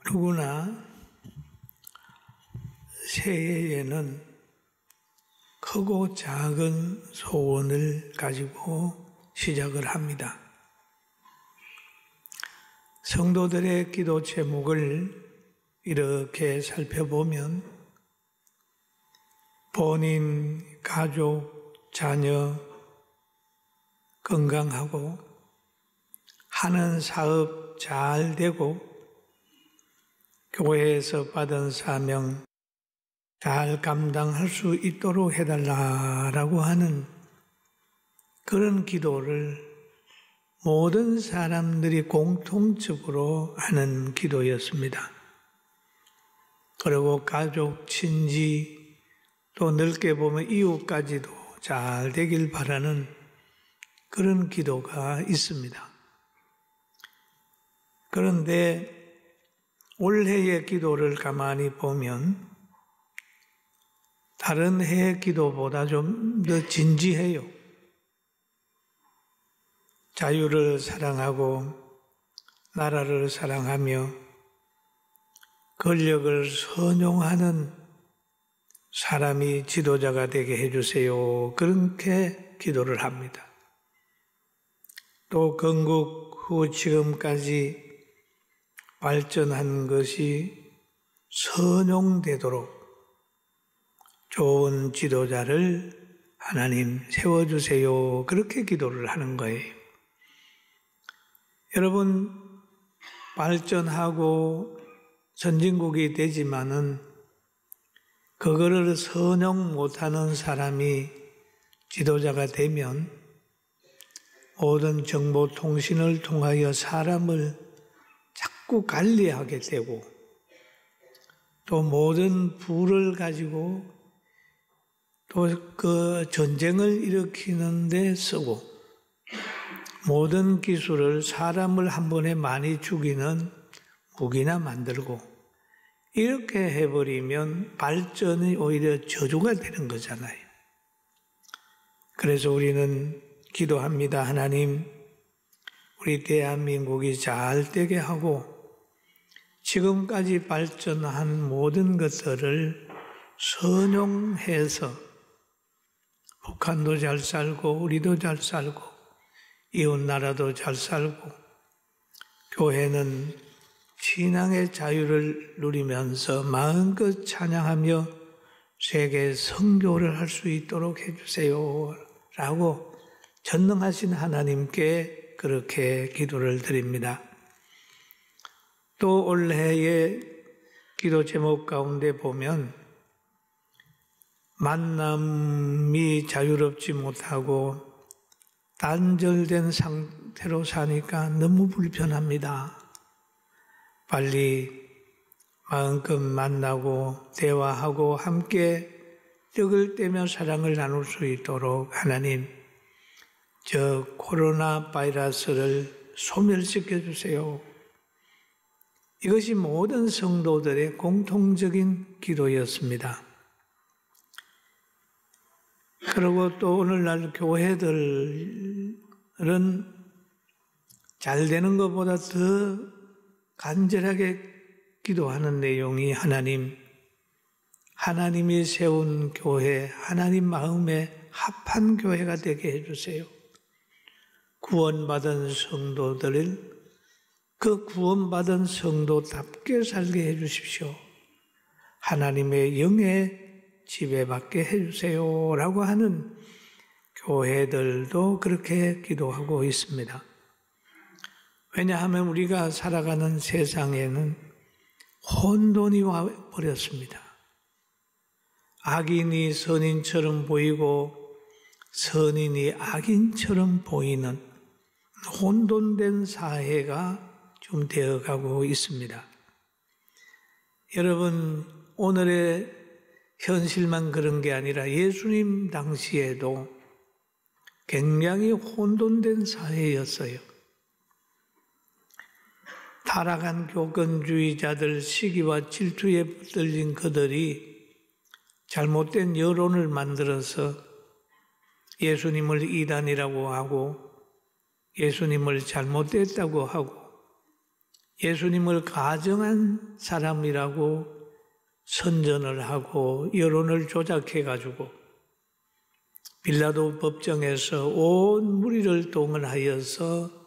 누구나 새해에는 크고 작은 소원을 가지고 시작을 합니다. 성도들의 기도 제목을 이렇게 살펴보면 본인, 가족, 자녀 건강하고 하는 사업 잘 되고 교회에서 받은 사명 잘 감당할 수 있도록 해달라라고 하는 그런 기도를 모든 사람들이 공통적으로 하는 기도였습니다. 그리고 가족, 친지, 또 넓게 보면 이웃까지도 잘 되길 바라는 그런 기도가 있습니다. 그런데 올해의 기도를 가만히 보면 다른 해의 기도보다 좀 더 진지해요. 자유를 사랑하고 나라를 사랑하며 권력을 선용하는 사람이 지도자가 되게 해주세요. 그렇게 기도를 합니다. 또 건국 후 지금까지 발전한 것이 선용되도록 좋은 지도자를 하나님 세워주세요. 그렇게 기도를 하는 거예요. 여러분, 발전하고 선진국이 되지만은 그거를 선용 못하는 사람이 지도자가 되면 모든 정보통신을 통하여 사람을 자꾸 관리하게 되고 또 모든 부를 가지고 또 그 전쟁을 일으키는 데 쓰고 모든 기술을 사람을 한 번에 많이 죽이는 무기나 만들고 이렇게 해버리면 발전이 오히려 저주가 되는 거잖아요. 그래서 우리는 기도합니다. 하나님, 우리 대한민국이 잘 되게 하고 지금까지 발전한 모든 것들을 선용해서 북한도 잘 살고 우리도 잘 살고 이웃나라도 잘 살고 교회는 신앙의 자유를 누리면서 마음껏 찬양하며 세계 선교를 할 수 있도록 해주세요 라고 전능하신 하나님께 그렇게 기도를 드립니다. 또 올해의 기도 제목 가운데 보면 만남이 자유롭지 못하고 단절된 상태로 사니까 너무 불편합니다. 빨리 마음껏 만나고 대화하고 함께 떡을 떼며 사랑을 나눌 수 있도록 하나님, 저 코로나 바이러스를 소멸시켜 주세요. 이것이 모든 성도들의 공통적인 기도였습니다. 그리고 또 오늘날 교회들은 잘 되는 것보다 더 간절하게 기도하는 내용이 하나님이 세운 교회, 하나님 마음에 합한 교회가 되게 해주세요. 구원받은 성도들을 그 구원받은 성도답게 살게 해주십시오. 하나님의 영에 지배받게 해주세요 라고 하는 교회들도 그렇게 기도하고 있습니다. 왜냐하면 우리가 살아가는 세상에는 혼돈이 와버렸습니다. 악인이 선인처럼 보이고 선인이 악인처럼 보이는 혼돈된 사회가 좀 되어가고 있습니다. 여러분, 오늘의 현실만 그런 게 아니라 예수님 당시에도 굉장히 혼돈된 사회였어요. 타락한 교권주의자들, 시기와 질투에 붙들린 그들이 잘못된 여론을 만들어서 예수님을 이단이라고 하고 예수님을 잘못됐다고 하고 예수님을 가정한 사람이라고 선전을 하고 여론을 조작해가지고 빌라도 법정에서 온 무리를 동원하여서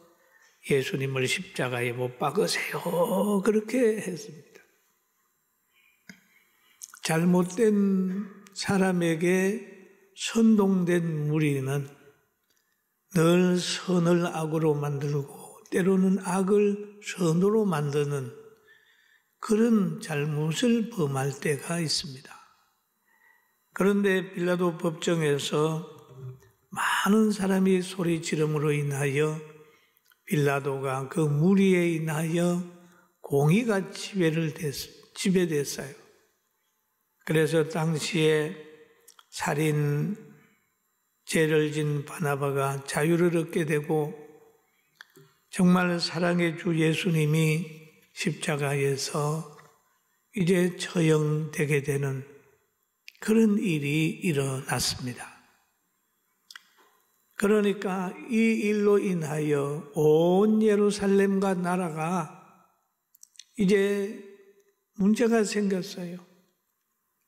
예수님을 십자가에 못 박으세요. 그렇게 했습니다. 잘못된 사람에게 선동된 무리는 늘 선을 악으로 만들고 때로는 악을 선으로 만드는 그런 잘못을 범할 때가 있습니다. 그런데 빌라도 법정에서 많은 사람이 소리 지름으로 인하여 빌라도가 그 무리에 인하여 공의가 지배됐어요. 그래서 당시에 살인 죄를 진 바나바가 자유를 얻게 되고 정말 사랑의 주 예수님이 십자가에서 이제 처형되게 되는 그런 일이 일어났습니다. 그러니까 이 일로 인하여 온 예루살렘과 나라가 이제 문제가 생겼어요.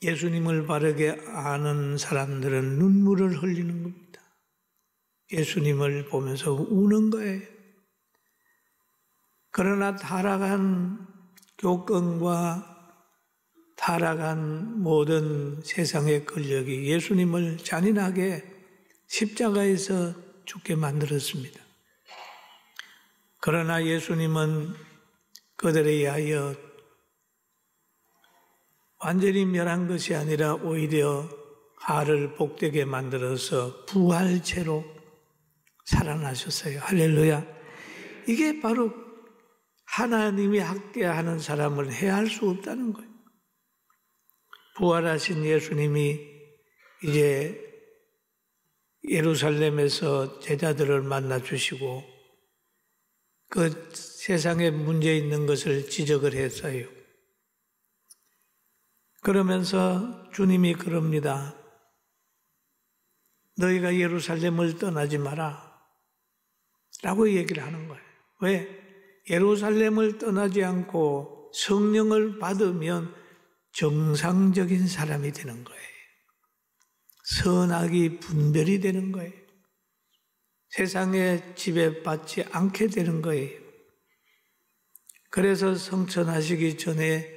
예수님을 바르게 아는 사람들은 눈물을 흘리는 겁니다. 예수님을 보면서 우는 거예요. 그러나 타락한 교권과 타락한 모든 세상의 권력이 예수님을 잔인하게 십자가에서 죽게 만들었습니다. 그러나 예수님은 그들에 의하여 완전히 멸한 것이 아니라 오히려 하를 복되게 만들어서 부활체로 살아나셨어요. 할렐루야. 이게 바로 하나님이 함께하는 사람을 해할 수 없다는 거예요. 부활하신 예수님이 이제 예루살렘에서 제자들을 만나 주시고 그 세상에 문제 있는 것을 지적을 했어요. 그러면서 주님이 그럽니다. 너희가 예루살렘을 떠나지 마라 라고 얘기를 하는 거예요. 왜? 예루살렘을 떠나지 않고 성령을 받으면 정상적인 사람이 되는 거예요. 선악이 분별이 되는 거예요. 세상에 지배받지 않게 되는 거예요. 그래서 성천하시기 전에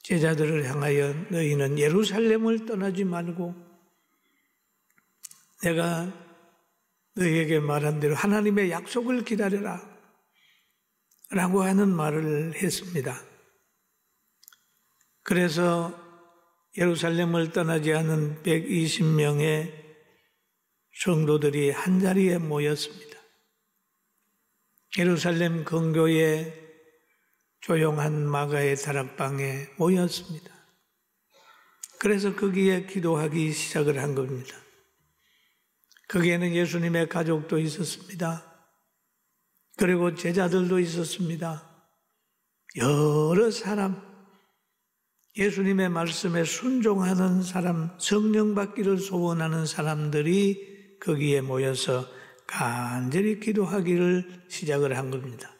제자들을 향하여 너희는 예루살렘을 떠나지 말고 내가 너희에게 말한 대로 하나님의 약속을 기다려라 라고 하는 말을 했습니다. 그래서 예루살렘을 떠나지 않은 120명의 성도들이 한자리에 모였습니다. 예루살렘 근교의 조용한 마가의 다락방에 모였습니다. 그래서 거기에 기도하기 시작을 한 겁니다. 거기에는 예수님의 가족도 있었습니다. 그리고 제자들도 있었습니다. 여러 사람, 예수님의 말씀에 순종하는 사람, 성령 받기를 소원하는 사람들이 거기에 모여서 간절히 기도하기를 시작을 한 겁니다.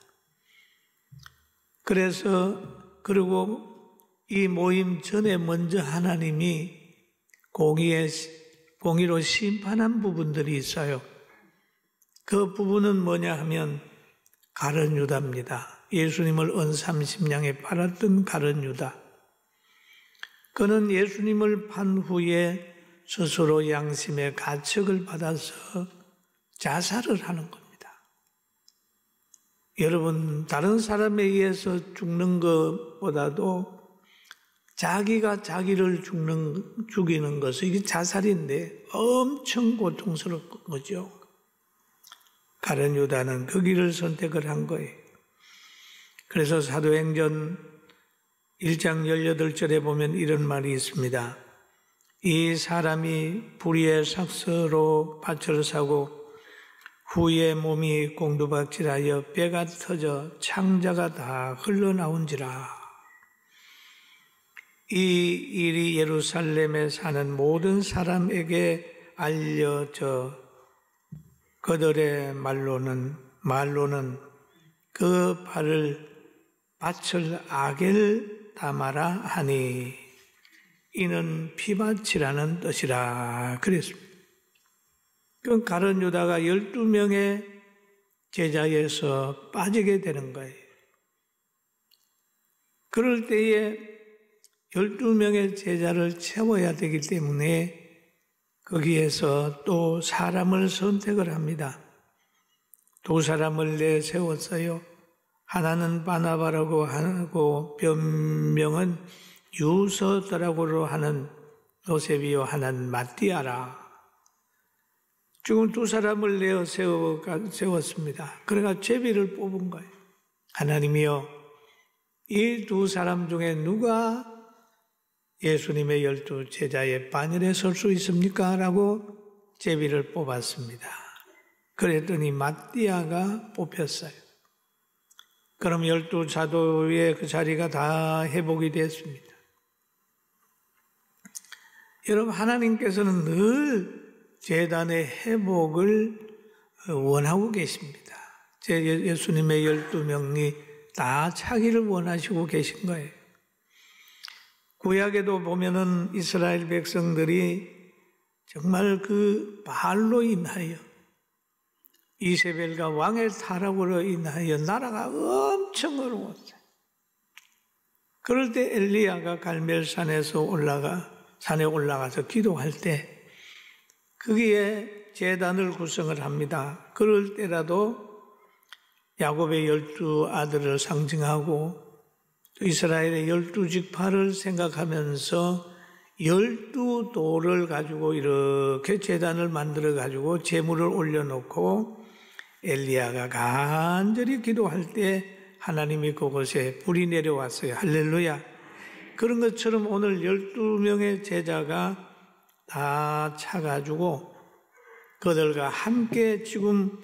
그리고 이 모임 전에 먼저 하나님이 공의로 심판한 부분들이 있어요. 그 부분은 뭐냐 하면 가룟 유다입니다. 예수님을 언삼십냥에 팔았던 가룟 유다. 그는 예수님을 판 후에 스스로 양심의 가책을 받아서 자살을 하는 겁니다. 여러분, 다른 사람에 의해서 죽는 것보다도 자기가 자기를 죽이는 것은 이게 자살인데 엄청 고통스러운 거죠. 가룟 유다는 그 길을 선택을 한 거예요. 그래서 사도행전 1장 18절에 보면 이런 말이 있습니다. 이 사람이 불의의 삭서로 밭을 사고 후에 몸이 공두박질하여 뼈가 터져 창자가 다 흘러나온지라. 이 일이 예루살렘에 사는 모든 사람에게 알려져 그들의 말로는 그 발을 밭을 아겔 담아라 하니 이는 피밭이라는 뜻이라 그랬습니다. 그럼 가룟 유다가 12명의 제자에서 빠지게 되는 거예요. 그럴 때에 12명의 제자를 채워야 되기 때문에 거기에서 또 사람을 선택을 합니다. 두 사람을 내세웠어요. 하나는 바나바라고 하고 변명은 유서더라고 하는 요셉이요, 하나는 마띠아라. 지금 두 사람을 내어 세웠습니다. 그러니까 제비를 뽑은 거예요. 하나님이요, 이 두 사람 중에 누가 예수님의 12 제자의 반열에 설 수 있습니까? 라고 제비를 뽑았습니다. 그랬더니 마띠아가 뽑혔어요. 그럼 12 사도의 그 자리가 다 회복이 됐습니다. 여러분, 하나님께서는 늘 제단의 회복을 원하고 계십니다. 예수님의 12명이 다 차기를 원하시고 계신 거예요. 구약에도 보면은 이스라엘 백성들이 정말 그 바알로 인하여 이세벨과 왕의 타락으로 인하여 나라가 엄청 어려웠어요. 그럴 때 엘리야가 갈멜산에서 산에 올라가서 기도할 때 거기에 제단을 구성을 합니다. 그럴 때라도 야곱의 12 아들을 상징하고 또 이스라엘의 12지파를 생각하면서 12돌을 가지고 이렇게 제단을 만들어 가지고 제물을 올려놓고 엘리야가 간절히 기도할 때 하나님이 그곳에 불이 내려왔어요. 할렐루야. 그런 것처럼 오늘 12명의 제자가 다 차가지고 그들과 함께 지금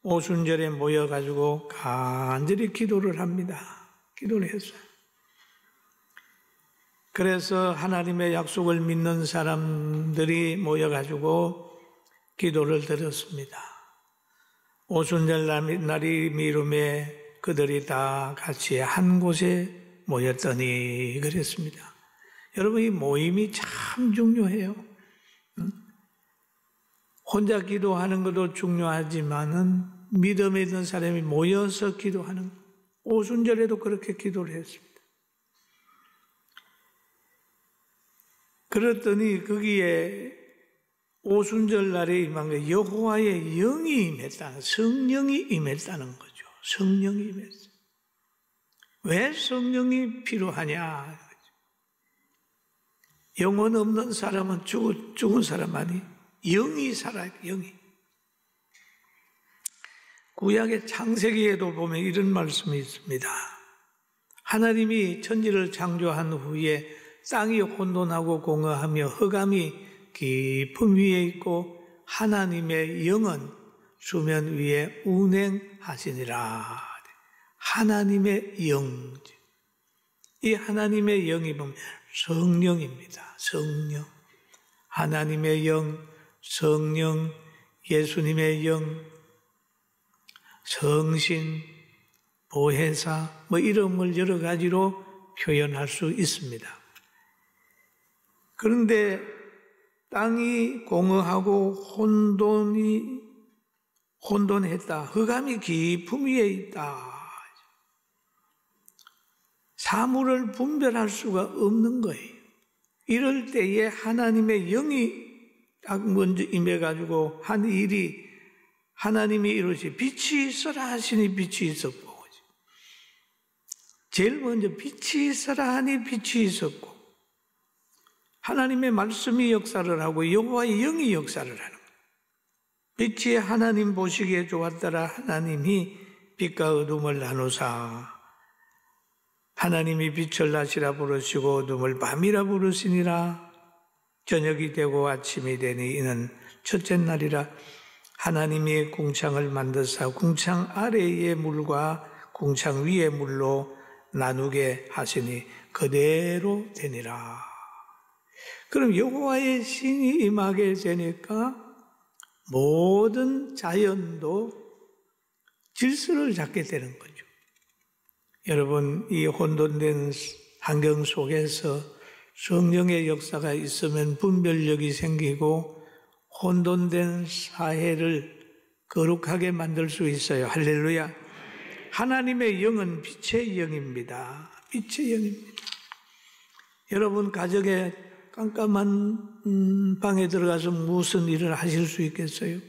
오순절에 모여가지고 간절히 기도를 합니다. 기도를 했어요. 그래서 하나님의 약속을 믿는 사람들이 모여가지고 기도를 드렸습니다. 오순절 날이 미룸에 그들이 다 같이 한 곳에 모였더니 그랬습니다. 여러분, 이 모임이 참 중요해요. 혼자 기도하는 것도 중요하지만은 믿음에 있는 사람이 모여서 기도하는, 오순절에도 그렇게 기도를 했습니다. 그랬더니 거기에 오순절 날에 임한 게 여호와의 영이 임했다, 성령이 임했다는 거죠. 성령이 임했어요. 왜 성령이 필요하냐? 영혼 없는 사람은 죽은 사람 아니, 영이 살아요, 영이. 구약의 창세기에도 보면 이런 말씀이 있습니다. 하나님이 천지를 창조한 후에 땅이 혼돈하고 공허하며 흑암이 깊음 위에 있고 하나님의 영은 수면 위에 운행하시니라. 하나님의 영. 이 하나님의 영이 보면 성령입니다. 성령. 하나님의 영, 성령, 예수님의 영, 성신, 보혜사, 이름을 여러 가지로 표현할 수 있습니다. 그런데 땅이 공허하고 혼돈했다. 흑암이 깊음 위에 있다. 사물을 분별할 수가 없는 거예요. 이럴 때에 하나님의 영이 딱 먼저 임해가지고 한 일이, 하나님이 이러시 빛이 있어라 하시니 빛이 있었고, 제일 먼저 빛이 있어라 하니 빛이 있었고, 하나님의 말씀이 역사를 하고 여호와의 영이 역사를 하는 거예요. 빛이 하나님 보시기에 좋았더라. 하나님이 빛과 어둠을 나누사 하나님이 빛을 낮이라 부르시고 어둠을 밤이라 부르시니라. 저녁이 되고 아침이 되니 이는 첫째 날이라. 하나님이 궁창을 만드사 궁창 아래의 물과 궁창 위의 물로 나누게 하시니 그대로 되니라. 그럼 여호와의 신이 임하게 되니까 모든 자연도 질서를 잡게 되는 거죠. 여러분, 이 혼돈된 환경 속에서 성령의 역사가 있으면 분별력이 생기고 혼돈된 사회를 거룩하게 만들 수 있어요. 할렐루야. 하나님의 영은 빛의 영입니다. 빛의 영입니다. 여러분, 가정에 깜깜한 방에 들어가서 무슨 일을 하실 수 있겠어요?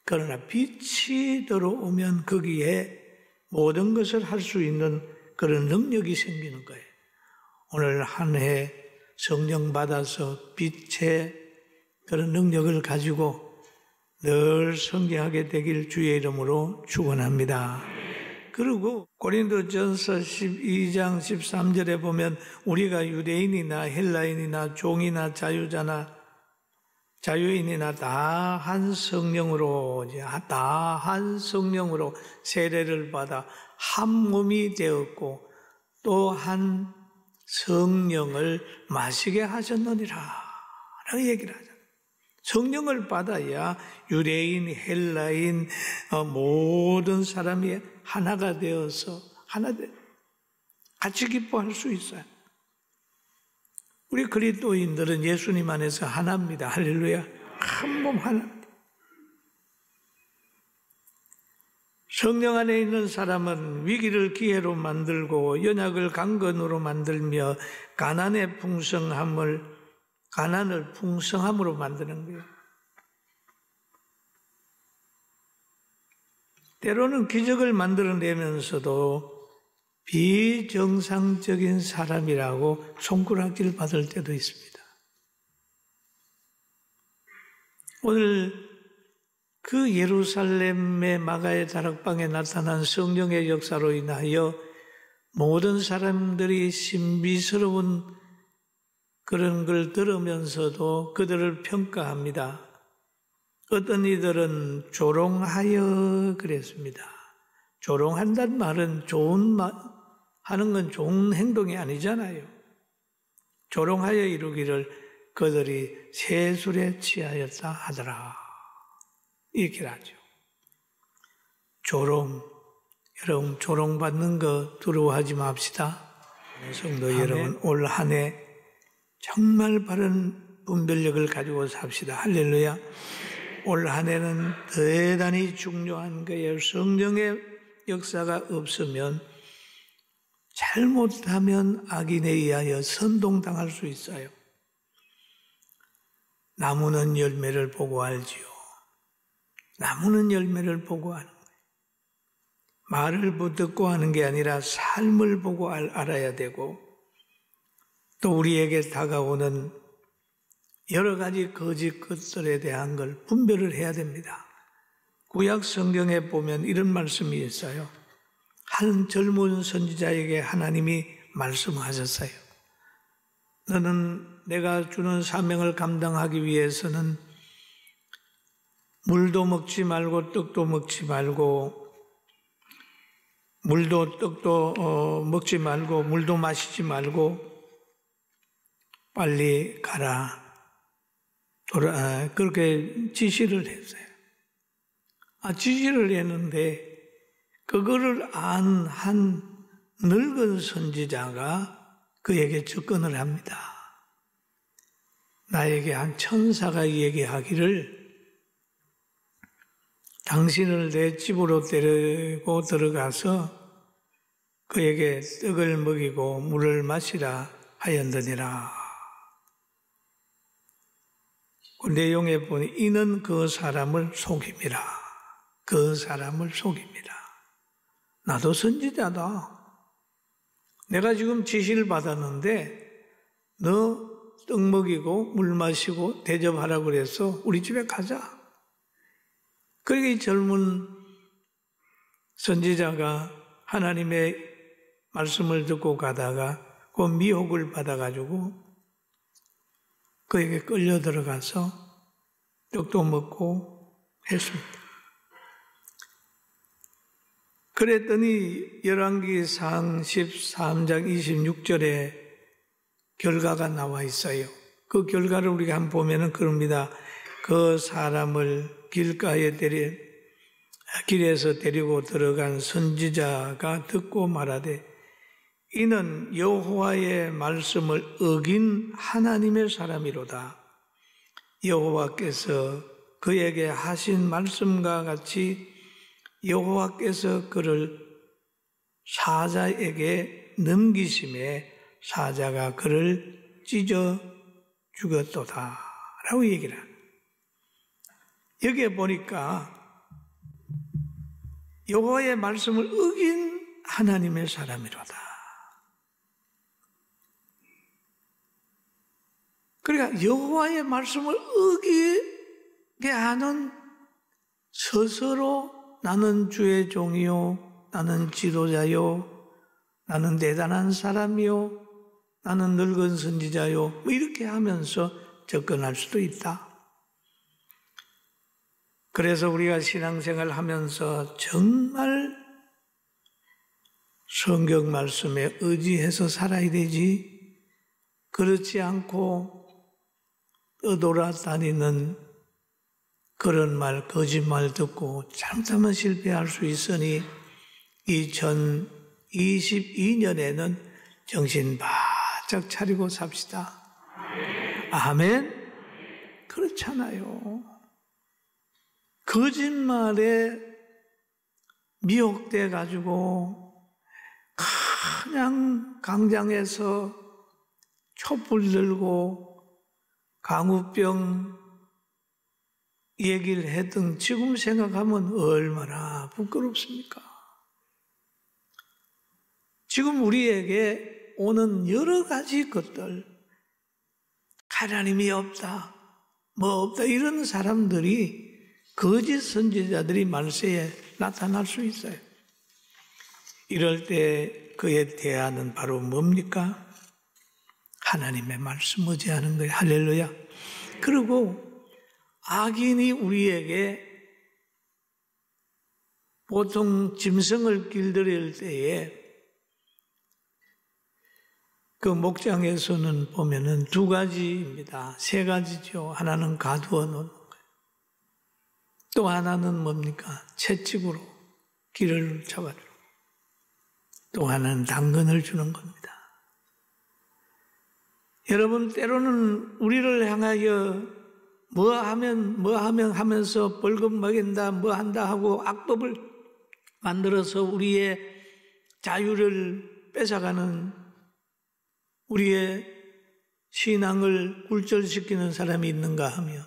그러나 빛이 들어오면 거기에 모든 것을 할 수 있는 그런 능력이 생기는 거예요. 오늘 한 해 성령 받아서 빛의 그런 능력을 가지고 늘 성경하게 되길 주의 이름으로 축원합니다. 그리고 고린도전서 12장 13절에 보면 우리가 유대인이나 헬라인이나 종이나 자유인이나 다 한 성령으로 세례를 받아 한 몸이 되었고 또 한 성령을 마시게 하셨느니라 라고 얘기를 하잖아요. 성령을 받아야 유대인, 헬라인 모든 사람이 하나가 되어서 같이 기뻐할 수 있어요. 우리 그리스도인들은 예수님 안에서 하나입니다. 할렐루야. 한 몸 하나입니다. 성령 안에 있는 사람은 위기를 기회로 만들고 연약을 강건으로 만들며 가난을 풍성함으로 만드는 거예요. 때로는 기적을 만들어내면서도 비정상적인 사람이라고 손가락질 받을 때도 있습니다. 오늘 그 예루살렘의 마가의 다락방에 나타난 성령의 역사로 인하여 모든 사람들이 신비스러운 그런 걸 들으면서도 그들을 평가합니다. 어떤 이들은 조롱하여 그랬습니다. 조롱한다는 말은 하는 건 좋은 행동이 아니잖아요. 조롱하여 이루기를 그들이 세술에 취하였다 하더라. 이렇게 하죠. 여러분 조롱받는 거 두려워하지 맙시다. 성도 여러분, 올 한 해 정말 바른 분별력을 가지고 삽시다. 할렐루야. 올 한 해는 대단히 중요한 거예요. 성령의 역사가 없으면 잘못하면 악인에 의하여 선동당할 수 있어요. 나무는 열매를 보고 알지요. 나무는 열매를 보고 아는 거예요. 말을 듣고 하는 게 아니라 삶을 보고 알아야 되고 또 우리에게 다가오는 여러 가지 거짓 것들에 대한 걸 분별을 해야 됩니다. 구약 성경에 보면 이런 말씀이 있어요. 한 젊은 선지자에게 하나님이 말씀하셨어요. 너는 내가 주는 사명을 감당하기 위해서는 물도 먹지 말고 떡도 먹지 말고 떡도 먹지 말고 물도 마시지 말고 빨리 가라. 그렇게 지시를 했어요. 지시를 했는데 그거를 안 한 늙은 선지자가 그에게 접근을 합니다. 나에게 한 천사가 얘기하기를 당신을 내 집으로 데리고 들어가서 그에게 떡을 먹이고 물을 마시라 하였느니라. 그 내용에 보니 이는 그 사람을 속임이라. 그 사람을 속임이라. 나도 선지자다. 내가 지금 지시를 받았는데 너 떡 먹이고 물 마시고 대접하라고 그래서 우리 집에 가자. 그러니까 이 젊은 선지자가 하나님의 말씀을 듣고 가다가 그 미혹을 받아가지고 그에게 끌려 들어가서 떡도 먹고 했습니다. 그랬더니 열왕기상 13장 26절에 결과가 나와 있어요. 그 결과를 우리가 한번 보면은 그럽니다. 그 사람을 길가에 길에서 데리고 들어간 선지자가 듣고 말하되 이는 여호와의 말씀을 어긴 하나님의 사람이로다. 여호와께서 그에게 하신 말씀과 같이 여호와께서 그를 사자에게 넘기심에 사자가 그를 찢어 죽였도다 라고 얘기를 합니다. 여기에 보니까 여호와의 말씀을 어긴 하나님의 사람이로다. 그러니까 여호와의 말씀을 어기게 하는 스스로 나는 주의 종이요, 나는 지도자요, 나는 대단한 사람이요, 나는 늙은 선지자요, 뭐 이렇게 하면서 접근할 수도 있다. 그래서 우리가 신앙생활 하면서 정말 성경 말씀에 의지해서 살아야 되지, 그렇지 않고 떠돌아다니는 그런 말, 거짓말 듣고 잘못하면 실패할 수 있으니 2022년에는 정신 바짝 차리고 삽시다. 아멘? 그렇잖아요. 거짓말에 미혹돼 가지고 그냥 강장에서 촛불 들고 강우병 얘기를 했던 지금 생각하면 얼마나 부끄럽습니까? 지금 우리에게 오는 여러 가지 것들, 하나님이 없다, 뭐 없다 이런 사람들이 거짓 선지자들이 말세에 나타날 수 있어요. 이럴 때 그의 대안은 바로 뭡니까? 하나님의 말씀 의지하는 거예요. 할렐루야. 그리고 악인이 우리에게 보통 짐승을 길들일 때에 그 목장에서는 보면은 두 가지입니다. 세 가지죠. 하나는 가두어 놓는 거예요. 또 하나는 뭡니까? 채찍으로 길을 잡아주고, 또 하나는 당근을 주는 겁니다. 여러분, 때로는 우리를 향하여 뭐 하면 하면서 벌금 먹인다, 뭐 한다 하고 악법을 만들어서 우리의 자유를 뺏어가는, 우리의 신앙을 굴절시키는 사람이 있는가 하면,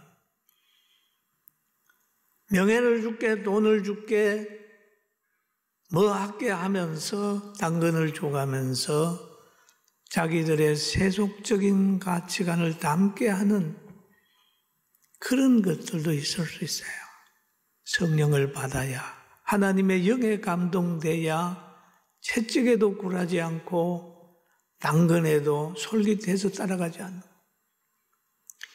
명예를 줄게, 돈을 줄게, 뭐 할게 하면서 당근을 줘가면서 자기들의 세속적인 가치관을 담게 하는 그런 것들도 있을 수 있어요. 성령을 받아야, 하나님의 영에 감동돼야 채찍에도 굴하지 않고 당근에도 솔깃해서 따라가지 않는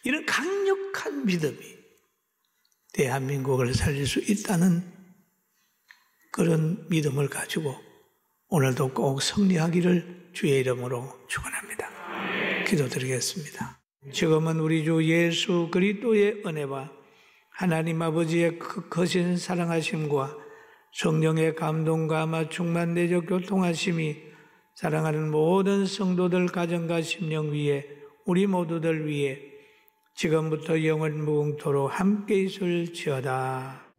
이런 강력한 믿음이 대한민국을 살릴 수 있다는 그런 믿음을 가지고 오늘도 꼭 승리하기를 주의 이름으로 축원합니다. 기도드리겠습니다. 지금은 우리 주 예수 그리스도의 은혜와 하나님 아버지의 크신 사랑하심과 성령의 감동과 아마 충만내적 교통하심이 사랑하는 모든 성도들 가정과 심령 위에, 우리 모두들 위에 지금부터 영원 무궁토록 함께 있을지어다.